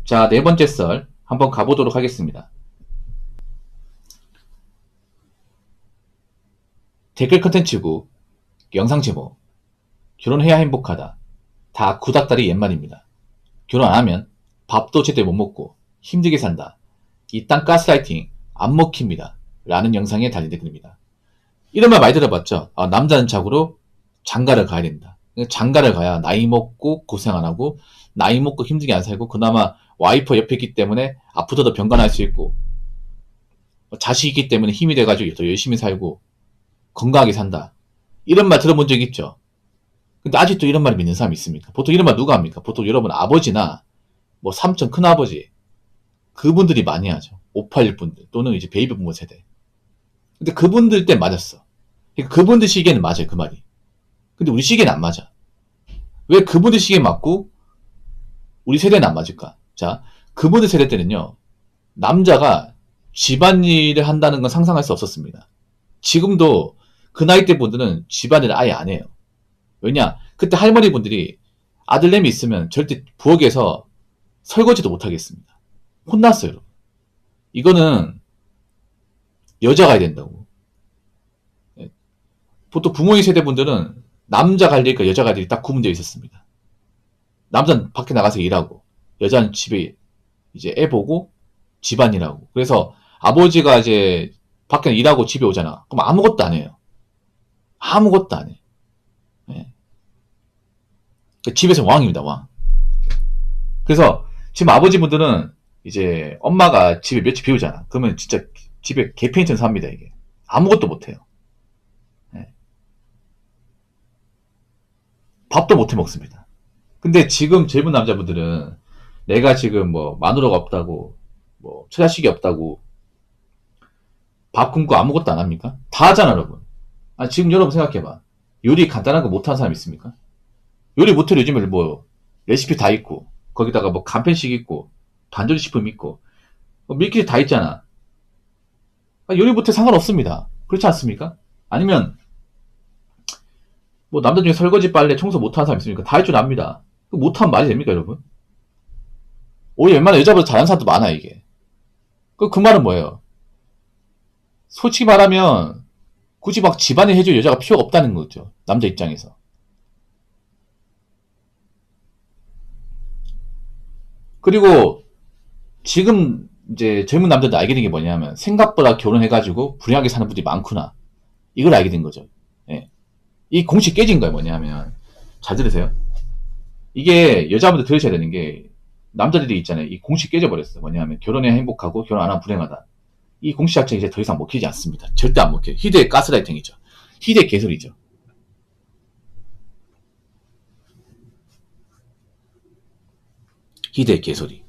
자, 네 번째 썰 한번 가보도록 하겠습니다. 댓글 컨텐츠고 영상 제목 결혼해야 행복하다. 다 구닥다리 옛말입니다. 결혼 안 하면 밥도 제대로 못 먹고 힘들게 산다. 이 땅 가스라이팅 안 먹힙니다. 라는 영상에 달린 댓글입니다. 이런 말 많이 들어봤죠? 남자는 자고로 장가를 가야 된다. 장가를 가야 나이 먹고 고생 안 하고 나이 먹고 힘들게 안 살고 그나마 와이프 옆에 있기 때문에 아프더라도 병간할 수 있고 자식이 있기 때문에 힘이 돼가지고 더 열심히 살고 건강하게 산다. 이런 말 들어본 적 있죠? 근데 아직도 이런 말을 믿는 사람이 있습니까? 보통 이런 말 누가 합니까? 보통 여러분 아버지나 뭐 삼촌 큰아버지 그분들이 많이 하죠. 581 분들 또는 이제 베이비 부모 세대. 근데 그분들 때 맞았어. 그러니까 그분들 시기에는 맞아요, 그 말이. 근데 우리 시기에는 안 맞아. 왜 그분들 시기에 맞고 우리 세대는 안 맞을까? 자, 그분들 세대 때는요, 남자가 집안일을 한다는 건 상상할 수 없었습니다. 지금도 그 나이 때 분들은 집안일을 아예 안 해요. 왜냐? 그때 할머니 분들이 아들내미 있으면 절대 부엌에서 설거지도 못 하겠습니다. 혼났어요, 여러분. 이거는 여자가 해야 된다고. 보통 부모님 세대 분들은 남자 갈 일과 여자 갈 일이 딱 구분되어 있었습니다. 남자는 밖에 나가서 일하고 여자는 집에 이제 애 보고 집안일하고. 그래서 아버지가 이제 밖에 일하고 집에 오잖아. 그럼 아무것도 안 해요. 아무것도 안 해. 네. 집에서 왕입니다, 왕. 그래서 지금 아버지분들은 이제 엄마가 집에 며칠 비우잖아. 그러면 진짜 집에 개페인처럼 삽니다, 이게. 아무것도 못 해요. 네. 밥도 못 해 먹습니다. 근데 지금 젊은 남자분들은 내가 지금 뭐 마누라가 없다고 뭐 처자식이 없다고 밥 굶고 아무것도 안 합니까? 다 하잖아, 여러분. 지금 여러분 생각해봐. 요리 간단한 거 못하는 사람 있습니까? 요리 못해도 요즘에 뭐 레시피 다 있고 거기다가 뭐 간편식 있고 반조리식품 있고 뭐 밀키트 다 있잖아. 요리 못해 상관없습니다. 그렇지 않습니까? 아니면 뭐 남자 중에 설거지 빨래 청소 못하는 사람 있습니까? 다 할 줄 압니다. 못하면 말이 됩니까, 여러분? 오히려 웬만한 여자보다 잘하는 사람도 많아, 이게. 그 말은 뭐예요? 솔직히 말하면 굳이 막 집안일 해줄 여자가 필요가 없다는 거죠. 남자 입장에서. 그리고 지금 이제 젊은 남자들 알게 된 게 뭐냐면 생각보다 결혼해가지고 불행하게 사는 분들이 많구나. 이걸 알게 된 거죠. 예. 이 공식 깨진 거예요. 뭐냐면 잘 들으세요. 이게 여자분들 들으셔야 되는 게 남자들이 있잖아요. 이 공식 깨져버렸어요. 뭐냐면 결혼해야 행복하고 결혼 안 하면 불행하다. 이 공식 자체가 이제 더 이상 먹히지 않습니다. 절대 안 먹혀요. 희대의 가스라이팅이죠. 희대의 개소리죠. 희대의 개소리.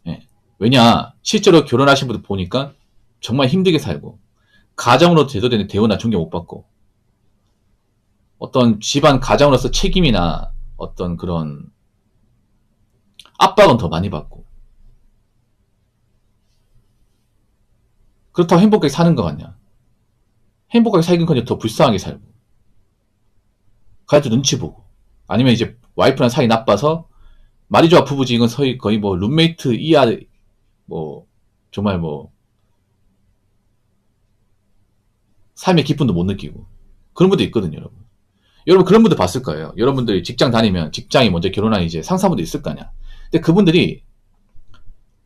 예. 왜냐 실제로 결혼하신 분들 보니까 정말 힘들게 살고 가정으로 제대로 대우나 존경 못 받고 어떤 집안 가장으로서 책임이나 어떤 그런 압박은 더 많이 받고 그렇다고 행복하게 사는 것 같냐? 행복하게 살긴 그냥 더 불쌍하게 살고 가족도 눈치 보고 아니면 이제 와이프랑 사이 나빠서 말이 좋아 부부지 이건 거의 뭐 룸메이트 이하 뭐 정말 뭐 삶의 기쁨도 못 느끼고 그런 분도 있거든요, 여러분. 여러분 그런 분들 봤을 거예요. 여러분들이 직장 다니면 직장이 먼저 결혼한 이제 상사분들 있을 거 아니야. 근데 그분들이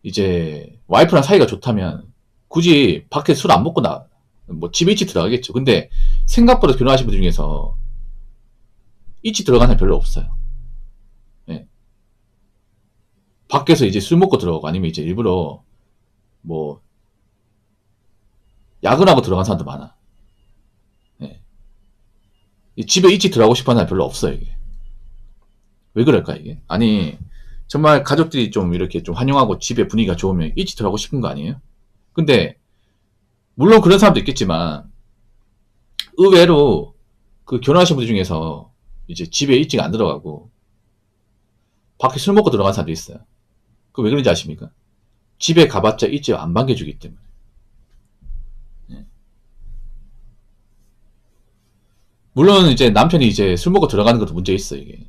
이제 와이프랑 사이가 좋다면 굳이 밖에 술 안 먹고 뭐 집에 일찍 들어가겠죠. 근데 생각보다 결혼하신 분들 중에서 일찍 들어가는 사람 별로 없어요. 네. 밖에서 이제 술 먹고 들어가고 아니면 이제 일부러 뭐 야근하고 들어간 사람도 많아. 네. 집에 일찍 들어가고 싶어 하는 사람 별로 없어요, 이게. 왜 그럴까, 이게? 아니, 정말 가족들이 좀 이렇게 좀 환영하고 집에 분위기가 좋으면 일찍 들어가고 싶은 거 아니에요? 근데, 물론 그런 사람도 있겠지만, 의외로 그 결혼하신 분들 중에서 이제 집에 일찍 안 들어가고, 밖에 술 먹고 들어간 사람도 있어요. 그 왜 그런지 아십니까? 집에 가봤자 일찍 안 반겨주기 때문에. 물론 이제 남편이 이제 술 먹고 들어가는 것도 문제 있어, 이게.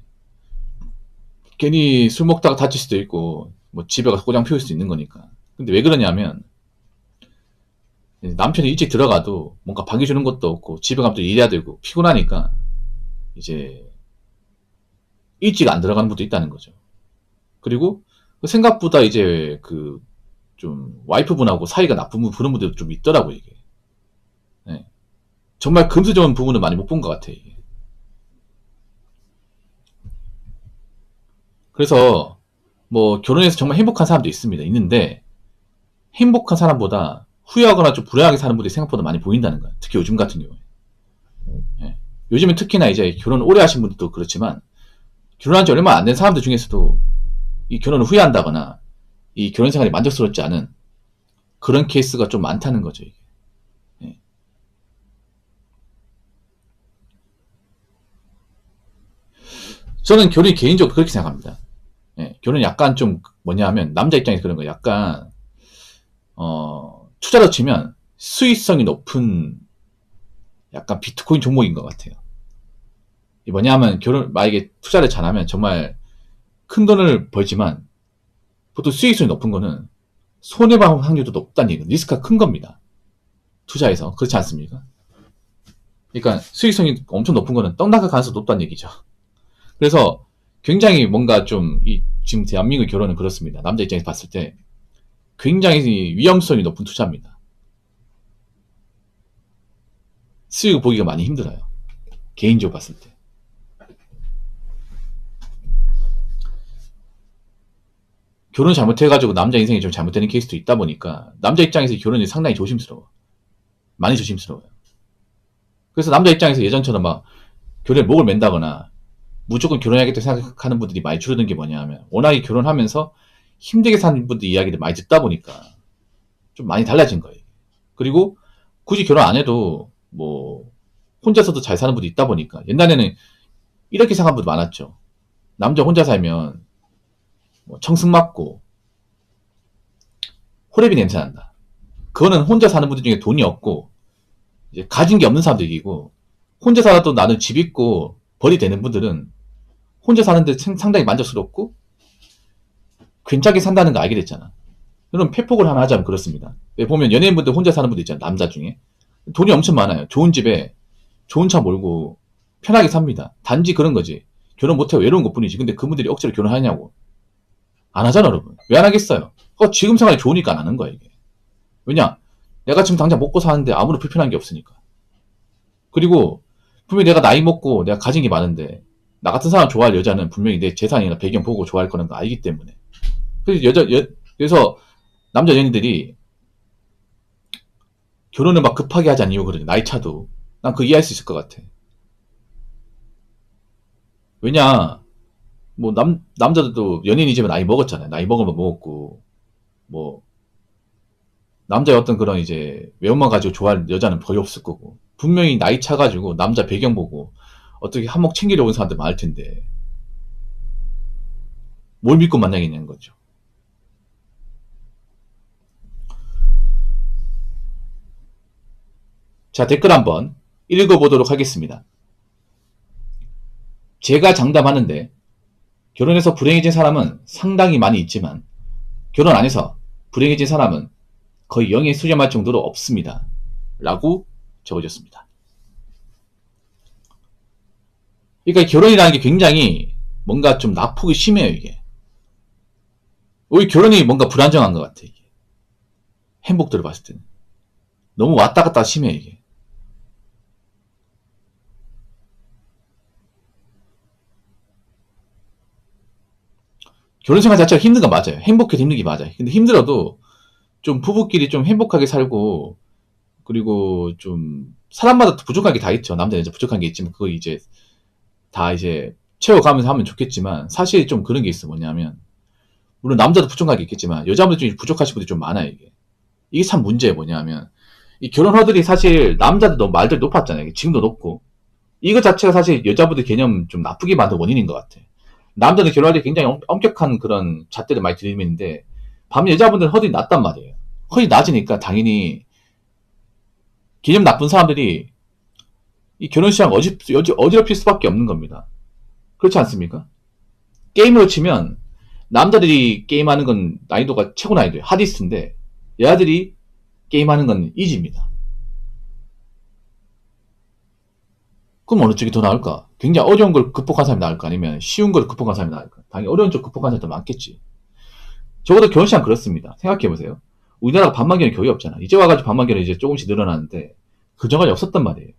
괜히 술 먹다가 다칠 수도 있고, 뭐 집에 가서 꼬장 피울 수 있는 거니까. 근데 왜 그러냐면 남편이 일찍 들어가도 뭔가 방해 주는 것도 없고 집에 가면 또 일해야 되고 피곤하니까 이제 일찍 안 들어가는 분도 있다는 거죠. 그리고 생각보다 이제 그 좀 와이프분하고 사이가 나쁜 분 그런 분들도 좀 있더라고 이게. 네. 정말 금수저은 부분을 많이 못 본 것 같아 이게. 그래서 뭐 결혼해서 정말 행복한 사람도 있습니다. 있는데 행복한 사람보다 후회하거나 좀 불행하게 사는 분들이 생각보다 많이 보인다는 거야. 특히 요즘 같은 경우에. 예. 요즘은 특히나 이제 결혼 오래 하신 분들도 그렇지만 결혼한 지 얼마 안 된 사람들 중에서도 이 결혼을 후회한다거나 이 결혼 생활이 만족스럽지 않은 그런 케이스가 좀 많다는 거죠. 이게. 예. 저는 결혼이 개인적으로 그렇게 생각합니다. 예. 결혼이 약간 좀 뭐냐 하면 남자 입장에서 그런 거 약간 투자로 치면 수익성이 높은 약간 비트코인 종목인 것 같아요. 이 뭐냐 하면 만약에 투자를 잘하면 정말 큰 돈을 벌지만 보통 수익성이 높은 거는 손해볼 확률도 높다는 얘기예요. 리스크가 큰 겁니다. 투자에서. 그렇지 않습니까? 그러니까 수익성이 엄청 높은 거는 떡락할 가능성이 높다는 얘기죠. 그래서 굉장히 뭔가 좀 지금 대한민국 결혼은 그렇습니다. 남자 입장에서 봤을 때 굉장히 위험성이 높은 투자입니다. 수익을 보기가 많이 힘들어요. 개인적으로 봤을 때. 결혼 잘못해가지고 남자 인생이 좀 잘못되는 케이스도 있다 보니까 남자 입장에서 결혼이 상당히 조심스러워. 많이 조심스러워요. 그래서 남자 입장에서 예전처럼 막 결혼에 목을 맨다거나 무조건 결혼해야겠다 생각하는 분들이 많이 줄어든 게 뭐냐 하면 워낙에 결혼하면서 힘들게 사는 분들 이야기를 많이 듣다 보니까 좀 많이 달라진 거예요. 그리고 굳이 결혼 안 해도 뭐 혼자서도 잘 사는 분도 있다 보니까 옛날에는 이렇게 생각하는 분도 많았죠. 남자 혼자 살면 뭐 청승 맞고 호레비 냄새 난다. 그거는 혼자 사는 분들 중에 돈이 없고 이제 가진 게 없는 사람들이고 혼자 살아도 나는 집 있고 벌이 되는 분들은 혼자 사는데 상당히 만족스럽고 괜찮게 산다는 거 알게 됐잖아. 그럼 폐폭을 하나 하자면 그렇습니다. 보면 연예인분들 혼자 사는 분들 있잖아. 남자 중에 돈이 엄청 많아요. 좋은 집에 좋은 차 몰고 편하게 삽니다. 단지 그런 거지. 결혼 못하고 외로운 것 뿐이지. 근데 그분들이 억지로 결혼하냐고. 안 하잖아, 여러분. 왜 안 하겠어요? 지금 생활이 좋으니까 안 하는 거야, 이게. 왜냐? 내가 지금 당장 먹고 사는데 아무런 불편한 게 없으니까. 그리고 분명히 내가 나이 먹고 내가 가진 게 많은데 나 같은 사람 좋아할 여자는 분명히 내 재산이나 배경 보고 좋아할 거는 거 알기 때문에. 그래서 남자 연인들이 결혼을 막 급하게 하지 않는 이유 그러지. 나이 차도. 난 그거 이해할 수 있을 것 같아. 왜냐? 뭐 남자들도 연인이지만 나이 먹었잖아요. 나이 먹으면 먹었고 뭐 남자의 어떤 그런 이제 외모만 가지고 좋아할 여자는 거의 없을 거고 분명히 나이 차가지고 남자 배경 보고 어떻게 한몫 챙기려고 온 사람들 많을 텐데 뭘 믿고 만나겠냐는 거죠. 자, 댓글 한번 읽어보도록 하겠습니다. 제가 장담하는데 결혼해서 불행해진 사람은 상당히 많이 있지만 결혼 안 해서 불행해진 사람은 거의 0에 수렴할 정도로 없습니다. 라고 적어줬습니다. 그러니까 결혼이라는 게 굉장히 뭔가 좀 나쁘고 심해요, 이게. 오히려 결혼이 뭔가 불안정한 것 같아, 이게. 행복들을 봤을 때는. 너무 왔다 갔다 심해, 이게. 결혼 생활 자체가 힘든 거 맞아요. 행복해도 힘든 게 맞아요. 근데 힘들어도 좀 부부끼리 좀 행복하게 살고 그리고 좀 사람마다 부족한 게 다 있죠. 남자는 이제 부족한 게 있지만 그거 이제 다 이제 채워가면서 하면 좋겠지만 사실 좀 그런 게 있어. 뭐냐면 물론 남자도 부족한 게 있겠지만 여자분들 중에 부족하신 분들이 좀 많아요. 이게 참 문제예요. 뭐냐면 이 결혼 허들이 사실 남자들도 말들 높았잖아요. 지금도 높고 이거 자체가 사실 여자분들 개념 좀 나쁘게 만든 원인인 것 같아. 남자는 결혼할 때 굉장히 엄격한 그런 잣대를 많이 들이미는데 반면 여자분들은 허들이 낮단 말이에요. 허들이 낮으니까 당연히 개념 나쁜 사람들이 이 결혼 시장 어지럽힐 수밖에 없는 겁니다. 그렇지 않습니까? 게임으로 치면 남자들이 게임하는 건 난이도가 최고 난이도예요. 하디스인데 여자들이 게임하는 건 이지입니다. 그럼 어느 쪽이 더 나을까? 굉장히 어려운 걸 극복한 사람이 나을까? 아니면 쉬운 걸 극복한 사람이 나을까? 당연히 어려운 쪽 극복한 사람이 더 많겠지. 적어도 결혼식은 그렇습니다. 생각해보세요. 우리나라가 반만견이 거의 없잖아. 이제 와가지고 반만견이 이제 조금씩 늘어나는데 그전까지 없었단 말이에요.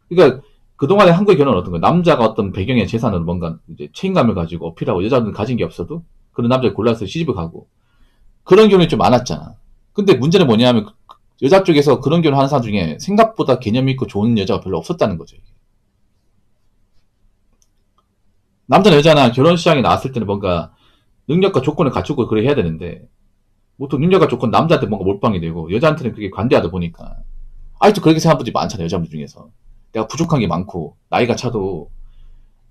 그러니까 그동안에 한국의 결혼은 어떤 거야? 남자가 어떤 배경의 재산으로 뭔가 이제 책임감을 가지고 어필하고 여자들은 가진 게 없어도 그런 남자를 골라서 시집을 가고 그런 결혼이 좀 많았잖아. 근데 문제는 뭐냐면 여자 쪽에서 그런 결혼하는 사람 중에 생각보다 개념 있고 좋은 여자가 별로 없었다는 거죠. 남자나 여자나 결혼 시장에 나왔을 때는 뭔가 능력과 조건을 갖추고 그래 해야 되는데 보통 능력과 조건 남자한테 뭔가 몰빵이 되고 여자한테는 그게 관대하다 보니까 아직도 그렇게 생각하는 분들이 많잖아요. 여자분들 중에서 내가 부족한 게 많고 나이가 차도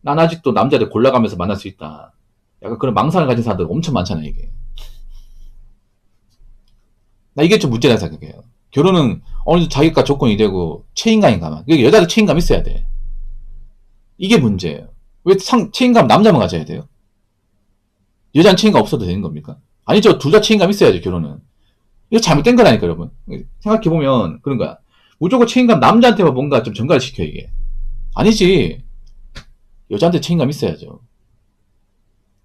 난 아직도 남자들 골라가면서 만날 수 있다. 약간 그런 망상을 가진 사람들 엄청 많잖아요. 이게 나 이게 좀 문제다 생각해요. 결혼은 어느 정도 자기가 조건이 되고 책임감인가만. 그러니까 여자도 책임감 있어야 돼. 이게 문제예요. 왜 책임감 남자만 가져야 돼요? 여자는 책임감 없어도 되는 겁니까? 아니죠. 둘 다 책임감 있어야죠. 결혼은. 이거 잘못된 거라니까 여러분. 생각해보면 그런 거야. 무조건 책임감 남자한테만 뭔가 좀 전가를 시켜 이게. 아니지. 여자한테 책임감 있어야죠.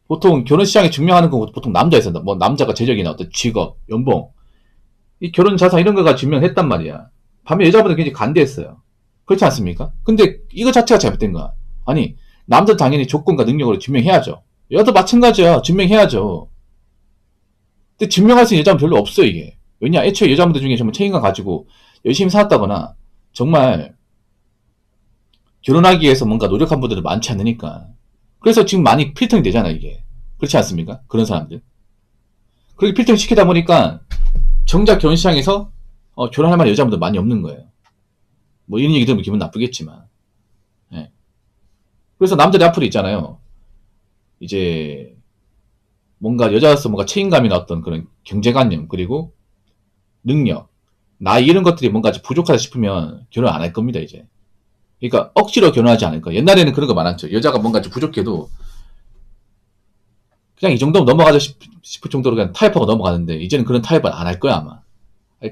보통 결혼 시장에 증명하는 거 보통 남자에서 뭐 남자가 재력이나 어떤 직업, 연봉, 이 결혼 자산 이런 거가 증명했단 말이야. 반면 여자분들 굉장히 간대했어요. 그렇지 않습니까? 근데 이거 자체가 잘못된 거야. 아니 남자 당연히 조건과 능력으로 증명해야죠. 여자도 마찬가지야. 증명해야죠. 근데 증명할 수 있는 여자는 별로 없어 이게. 왜냐 애초에 여자분들 중에 정말 책임감 가지고 열심히 살았다거나 정말 결혼하기 위해서 뭔가 노력한 분들은 많지 않으니까. 그래서 지금 많이 필터링 되잖아 이게. 그렇지 않습니까? 그런 사람들. 그렇게 필터링 시키다 보니까 정작 결혼 시장에서 결혼할 만한 여자분들 많이 없는 거예요. 뭐 이런 얘기 들으면 기분 나쁘겠지만. 예. 그래서 남들이 앞으로 있잖아요. 이제 뭔가 여자로서 뭔가 책임감이나 어떤 그런 경제관념 그리고 능력, 나이 이런 것들이 뭔가 좀 부족하다 싶으면 결혼 안 할 겁니다 이제. 그러니까 억지로 결혼하지 않을 거예요. 옛날에는 그런 거 많았죠. 여자가 뭔가 좀 부족해도 그냥 이 정도면 넘어가자 싶을 정도로 그냥 타협하고 넘어가는데 이제는 그런 타협을 안 할 거야 아마.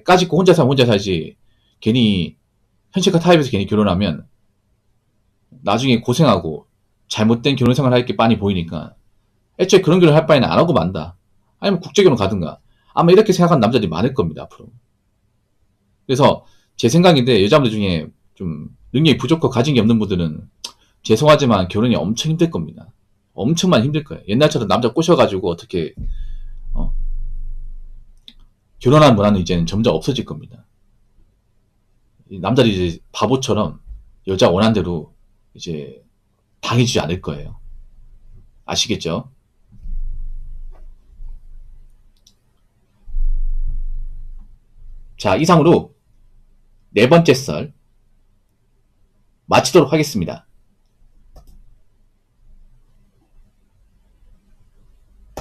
까짓고 혼자 살면 혼자 살지 괜히 현실과 타협해서 괜히 결혼하면 나중에 고생하고 잘못된 결혼 생활 할 게 빤히 보이니까 애초에 그런 결혼 할 바에는 안 하고 만다. 아니면 국제결혼 가든가. 아마 이렇게 생각하는 남자들이 많을 겁니다 앞으로. 그래서 제 생각인데 여자분들 중에 좀 능력이 부족하고 가진 게 없는 분들은 죄송하지만 결혼이 엄청 힘들 겁니다. 엄청만 힘들 거예요. 옛날처럼 남자 꼬셔가지고 어떻게 결혼하는 문화는 이제는 점점 없어질 겁니다. 남자들이 이제 바보처럼 여자 원하는 대로 이제 당해주지 않을 거예요. 아시겠죠? 자, 이상으로 네 번째 썰 마치도록 하겠습니다.